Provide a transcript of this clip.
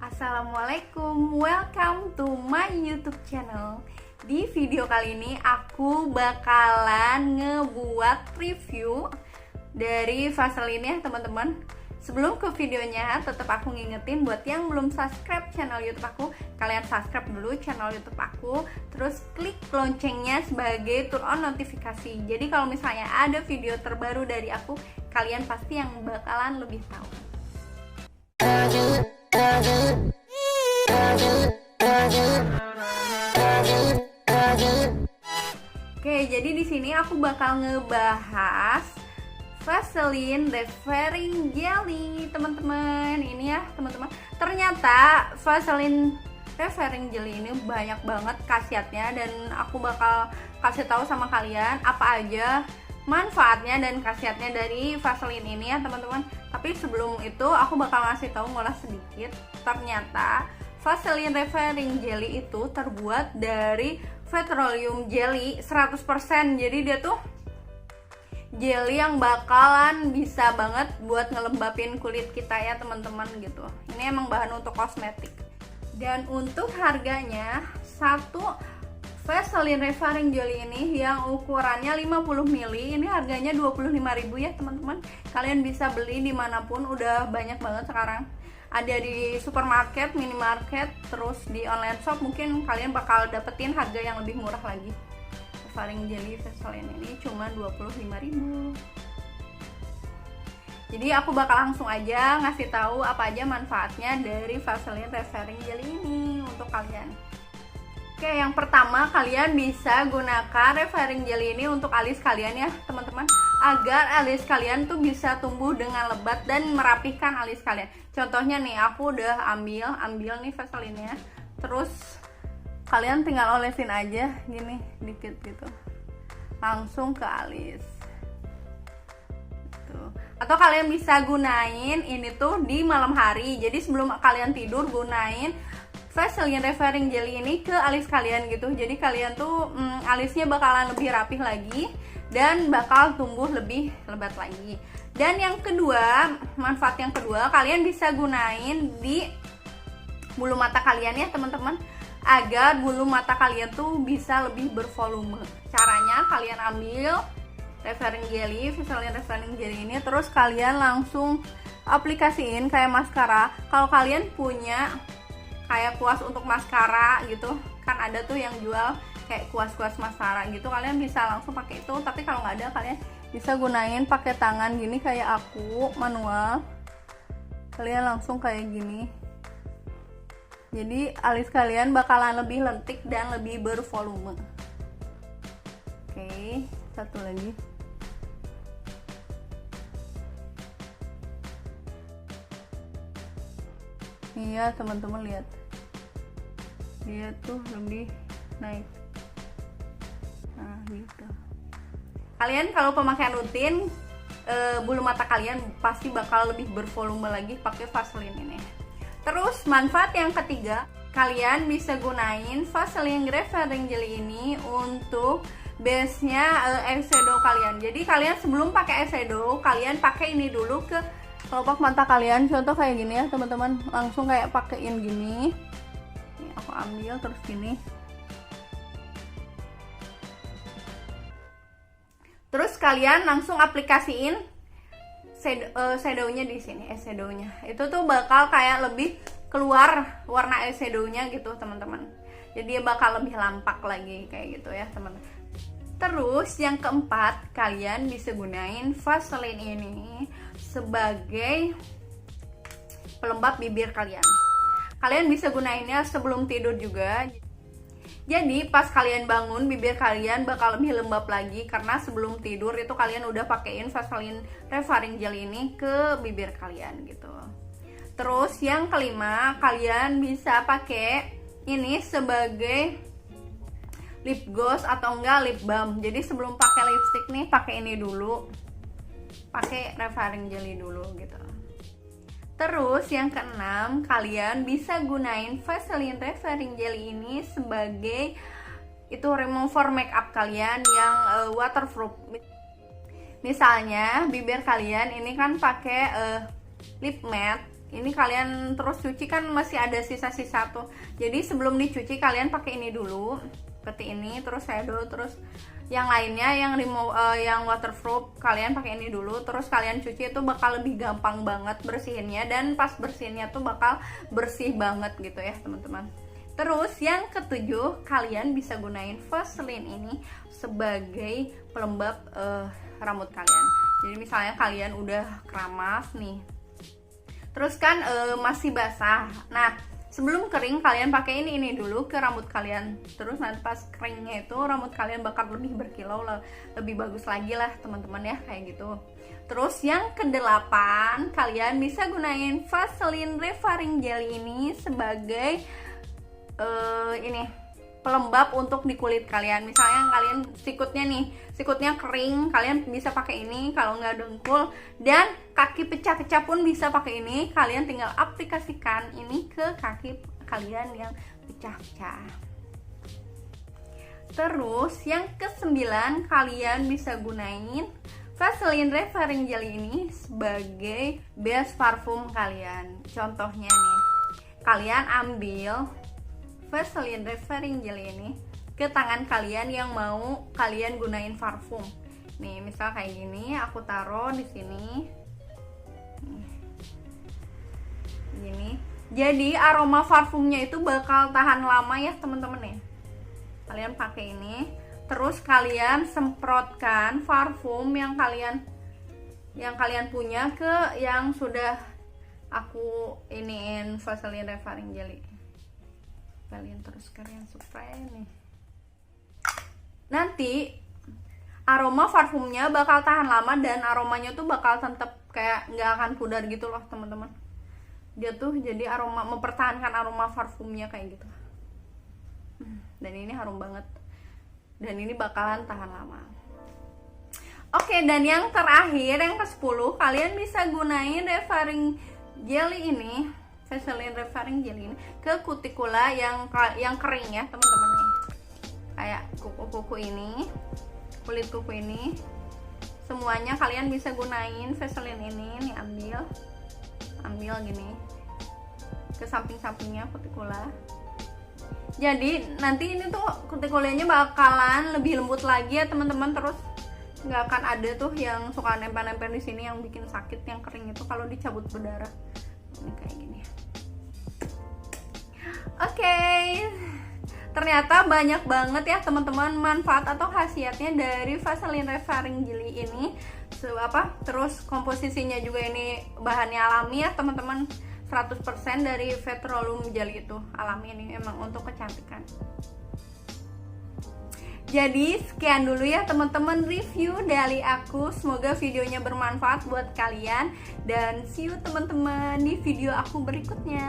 Assalamualaikum, welcome to my YouTube channel. Di video kali ini aku bakalan ngebuat review dari Vaseline ya teman-teman. Sebelum ke videonya, tetap aku ngingetin buat yang belum subscribe channel YouTube aku, kalian subscribe dulu channel YouTube aku, terus klik loncengnya sebagai turn on notifikasi. Jadi kalau misalnya ada video terbaru dari aku, kalian pasti yang bakalan lebih tahu. Oke, jadi di sini aku bakal ngebahas Vaseline Referring Jelly, teman-teman. Ini ya, teman-teman. Ternyata Vaseline Referring Jelly ini banyak banget khasiatnya dan aku bakal kasih tahu sama kalian apa aja manfaatnya dan khasiatnya dari Vaseline ini ya, teman-teman. Tapi sebelum itu aku bakal ngasih tahu ngolah sedikit. Ternyata Vaseline Referring Jelly itu terbuat dari petroleum jelly 100%. Jadi dia tuh jelly yang bakalan bisa banget buat ngelembapin kulit kita ya teman-teman gitu. Ini emang bahan untuk kosmetik. Dan untuk harganya, satu Vaseline Referring Jelly ini yang ukurannya 50 ml ini harganya 25.000 ya teman-teman. Kalian bisa beli dimanapun, udah banyak banget sekarang. Ada di supermarket, minimarket, terus di online shop mungkin kalian bakal dapetin harga yang lebih murah lagi. Referring Jelly Vaseline ini cuma 25.000. Jadi aku bakal langsung aja ngasih tahu apa aja manfaatnya dari Vaseline Referring Jelly ini untuk kalian. Oke, yang pertama kalian bisa gunakan Referring Jelly ini untuk alis kalian ya teman-teman, agar alis kalian tuh bisa tumbuh dengan lebat dan merapihkan alis kalian. Contohnya nih, aku udah ambil nih Vaseline-nya, terus kalian tinggal olesin aja gini dikit gitu, langsung ke alis gitu. Atau kalian bisa gunain ini tuh di malam hari, jadi sebelum kalian tidur gunain Vaseline Referring Jelly ini ke alis kalian gitu. Jadi kalian tuh alisnya bakalan lebih rapih lagi dan bakal tumbuh lebih lebat lagi. Dan yang kedua, manfaat yang kedua, kalian bisa gunain di bulu mata kalian ya teman-teman, agar bulu mata kalian tuh bisa lebih bervolume. Caranya kalian ambil Referring Jelly, Vaseline Referring Jelly ini, terus kalian langsung aplikasiin kayak maskara. Kalau kalian punya kayak kuas untuk maskara gitu kan, ada tuh yang jual kayak kuas-kuas maskara gitu, kalian bisa langsung pakai itu. Tapi kalau nggak ada, kalian bisa gunain pakai tangan gini kayak aku manual. Kalian langsung kayak gini, jadi alis kalian bakalan lebih lentik dan lebih bervolume. Oke, satu lagi. Iya teman-teman, lihat, dia tuh lebih naik. Nah gitu. Kalian kalau pemakaian rutin, bulu mata kalian pasti bakal lebih bervolume lagi pakai Vaseline ini. Terus manfaat yang ketiga, kalian bisa gunain Vaseline Referring Jelly ini untuk base-nya eyeshadow kalian. Jadi kalian sebelum pakai eyeshadow, kalian pakai ini dulu ke kelopak mata kalian. Contoh kayak gini ya teman-teman, langsung kayak pakein gini. Ini aku ambil terus gini. Terus kalian langsung aplikasiin shadownya di sini, eyeshadownya. Itu tuh bakal kayak lebih keluar warna eyeshadownya gitu teman-teman. Jadi dia bakal lebih lampak lagi kayak gitu ya teman-teman. Terus yang keempat, kalian bisa gunain Vaseline ini sebagai pelembab bibir kalian. Kalian bisa gunainnya sebelum tidur juga. Jadi pas kalian bangun, bibir kalian bakal lebih lembab lagi karena sebelum tidur itu kalian udah pakein Vaseline Referring Jelly ini ke bibir kalian gitu. Terus yang kelima, kalian bisa pakai ini sebagai lip gloss atau enggak lip balm. Jadi sebelum pakai lipstick nih, pakai ini dulu, pakai Referring Jelly dulu gitu. Terus yang keenam, kalian bisa gunain Vaseline Referring Jelly ini sebagai itu remover makeup kalian yang waterproof. Misalnya bibir kalian ini kan pakai lip matte ini kalian terus cuci kan masih ada sisa-sisa tuh. Jadi sebelum dicuci kalian pakai ini dulu, seperti ini, terus shadow, terus yang lainnya yang waterproof kalian pakai ini dulu, terus kalian cuci, itu bakal lebih gampang banget bersihinnya, dan pas bersihinnya tuh bakal bersih banget gitu ya teman-teman. Terus yang ketujuh, kalian bisa gunain Vaseline ini sebagai pelembab rambut kalian. Jadi misalnya kalian udah keramas nih, terus kan masih basah. Nah, sebelum kering kalian pakai ini dulu ke rambut kalian. Terus nanti pas keringnya itu rambut kalian bakal lebih berkilau, lebih bagus lagi lah teman-teman ya, kayak gitu. Terus yang kedelapan, kalian bisa gunain Vaseline Revaring Jelly ini sebagai pelembab untuk di kulit kalian. Misalnya kalian sikutnya kering, kalian bisa pakai ini. Kalau nggak dengkul dan kaki pecah-pecah pun bisa pakai ini. Kalian tinggal aplikasikan ini ke kaki kalian yang pecah-pecah. Terus yang kesembilan, kalian bisa gunain Vaseline Revaring Jelly ini sebagai base parfum kalian. Contohnya nih, kalian ambil Vaseline Revaring Jelly ini ke tangan kalian yang mau kalian gunain parfum. Nih, misal kayak gini, aku taruh di sini. Gini. Jadi aroma parfumnya itu bakal tahan lama ya, teman-teman ya. Kalian pakai ini, terus kalian semprotkan parfum yang kalian punya ke yang sudah aku iniin Vaseline Revaring Jelly. Kalian spray nih. Nanti aroma parfumnya bakal tahan lama dan aromanya tuh bakal tetap kayak nggak akan pudar gitu loh teman-teman. Dia tuh jadi aroma, mempertahankan aroma parfumnya kayak gitu. Dan ini harum banget. Dan ini bakalan tahan lama. Oke, dan yang terakhir, yang ke-10, kalian bisa gunain Revaring Jelly ini, Vaseline Revaring Jelly ini ke kutikula yang kering ya teman-teman nih. Kayak kuku-kuku ini, kulit kuku ini, semuanya kalian bisa gunain Vaseline ini. Nih, ambil gini ke samping-sampingnya kutikula. Jadi nanti ini tuh kutikulanya bakalan lebih lembut lagi ya teman-teman. Terus nggak akan ada tuh yang suka nempel-nempel di sini yang bikin sakit, yang kering itu kalau dicabut berdarah. Ini kayak gini. Oke, ternyata banyak banget ya teman-teman manfaat atau khasiatnya dari Vaseline Revaring Jelly ini. Terus komposisinya juga ini bahannya alami ya teman-teman. 100% dari petroleum jelly itu alami, ini memang untuk kecantikan. Jadi sekian dulu ya teman-teman review dari aku. Semoga videonya bermanfaat buat kalian, dan see you teman-teman di video aku berikutnya.